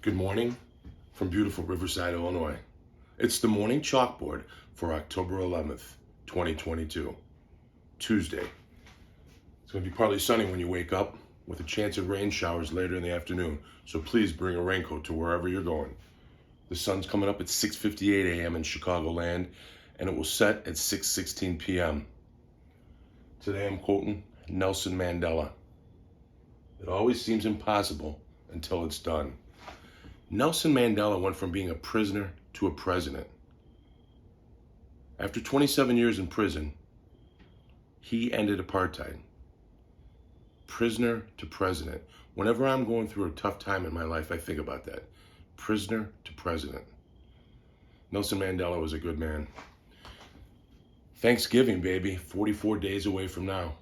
Good morning from beautiful Riverside, Illinois. It's the morning chalkboard for October 11th, 2022, Tuesday. It's going to be partly sunny when you wake up with a chance of rain showers later in the afternoon, so please bring a raincoat to wherever you're going. The sun's coming up at 6:58 a.m. in Chicagoland, and it will set at 6:16 p.m. Today I'm quoting Nelson Mandela. It always seems impossible until it's done. Nelson Mandela went from being a prisoner to a president. After 27 years in prison, he ended apartheid. Prisoner to president. Whenever I'm going through a tough time in my life, I think about that. Prisoner to president. Nelson Mandela was a good man. Thanksgiving, baby, 44 days away from now.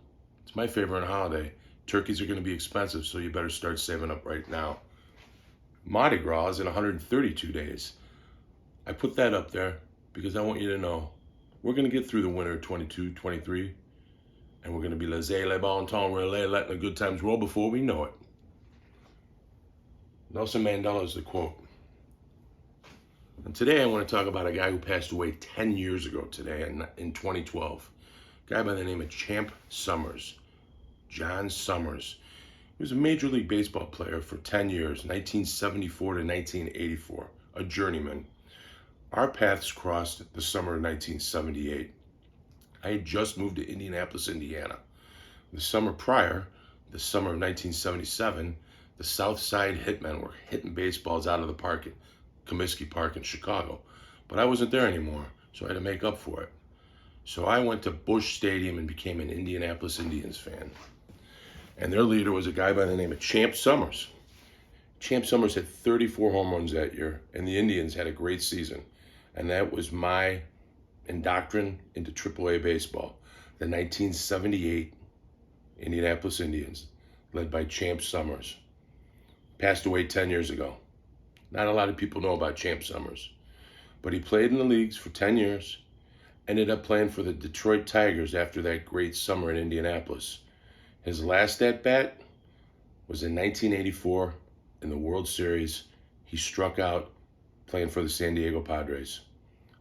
It's my favorite holiday. Turkeys are going to be expensive, so you better start saving up right now. Mardi Gras is in 132 days. I put that up there because I want you to know we're going to get through the winter of 22, 23, and we're going to be laissez le bon temps relais, letting the good times roll before we know it. Nelson Mandela is the quote. And today I want to talk about a guy who passed away 10 years ago today in 2012. A guy by the name of Champ Summers, John Summers. He was a Major League Baseball player for 10 years, 1974 to 1984, a journeyman. Our paths crossed the summer of 1978. I had just moved to Indianapolis, Indiana. The summer prior, the summer of 1977, the South Side Hitmen were hitting baseballs out of the park at Comiskey Park in Chicago. But I wasn't there anymore, so I had to make up for it. So I went to Busch Stadium and became an Indianapolis Indians fan. And their leader was a guy by the name of Champ Summers. Champ Summers had 34 home runs that year, and the Indians had a great season. And that was my indoctrination into AAA baseball. The 1978 Indianapolis Indians, led by Champ Summers, passed away 10 years ago. Not a lot of people know about Champ Summers, but he played in the leagues for 10 years, ended up playing for the Detroit Tigers after that great summer in Indianapolis. His last at-bat was in 1984 in the World Series. He struck out playing for the San Diego Padres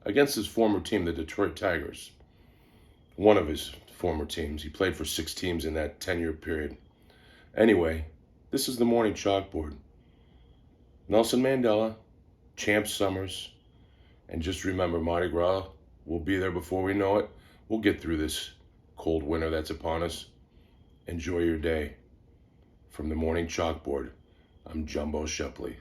against his former team, the Detroit Tigers. One of his former teams. He played for 6 teams in that 10-year period. Anyway, this is the morning chalkboard. Nelson Mandela, Champ Summers, and just remember, Mardi Gras will be there before we know it. We'll get through this cold winter that's upon us. Enjoy your day. From the morning chalkboard, I'm Jumbo Shepley.